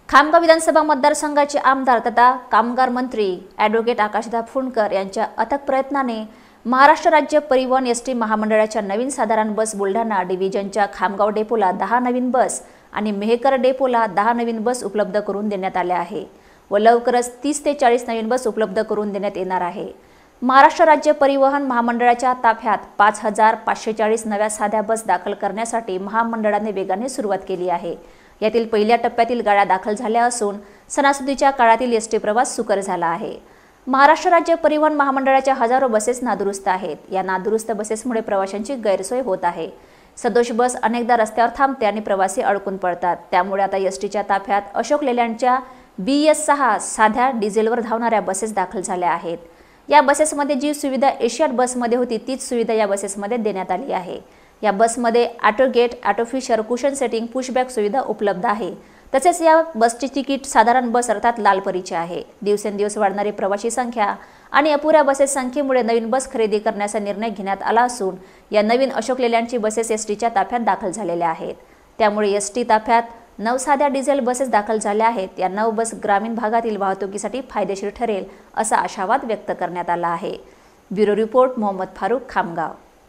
खामगाव विधानसभा मतदारसंघाचे आमदार तथा कामगार मंत्री ॲडव्होकेट आकाशदा फुंडकर यांच्या अथक प्रयत्नाने महाराष्ट्र राज्य परिवहन एसटी महामंडळाच्या नवीन साधारण बस बुलढाणा डिव्हिजनच्या खामगाव डेपोला 10 नवीन बस आणि मेहकर डेपोला 10 नवीन बस उपलब्ध करून देण्यात आल्या आहे व लवकरच 30 ते 40 नवीन बस उपलब्ध करून देण्यात येणार आहे। महाराष्ट्र राज्य परिवहन महामंडळाच्या ताफ्यात 5540 नव्या साध्या बस दाखल करण्यासाठी महामंडळाने वेगाने सुरुवात केली आहे। यातील पहिल्या टप्प्यातील गाड्या दाखल झाल्या असून सणासुदीच्या काळातील एसटी प्रवास सुकर झाला आहे। महाराष्ट्र राज्य परिवहन महामंडळाच्या हजारो बसेस नादुरुस्त आहेत। या नादुरुस्त बसेसमुळे प्रवाशांची गैरसोय होत आहे। सदोष बस अनेकदा रस्त्यावर थांबते आणि प्रवासी अडकून पडतात। त्यामुळे आता एसटीच्या ताफ्यात अशोक लेलँडच्या BS6 साध्या डिझेलवर धावणाऱ्या बसेस दाखल झाल्या आहेत। या बसेसमध्ये जी सुविधा एशियाड बसमध्ये होती तीच सुविधा या बसेसमध्ये देण्यात आली आहे। या बसमध्ये ऑटो गेट, ऑटो फिशर, कुशन सेटिंग, पुशबॅक सुविधा उपलब्ध आहे। तसेच या बसची तिकीट साधारण बस अर्थात लाल परीचे आहे। दिवसेंदिवस वाढणारी प्रवासी संख्या आणि अपुऱ्या बसेस संख्येमुळे नवीन बस खरेदी करण्याचा निर्णय घेण्यात आला असून या नवीन अशोक लेलँडची बसेस एसटीच्या ताफ्यात दाखल झालेल्या आहेत। त्यामुळे एसटी ताफ्यात 9 साध्या डिझेल बसेस दाखल झाल्या आहेत। या 9 बस ग्रामीण भागातील वाहतुकीसाठी फायदेशीर ठरेल असा आशावाद व्यक्त करण्यात आला आहे। Bureau report Mohammad Farooq, Khamgaon.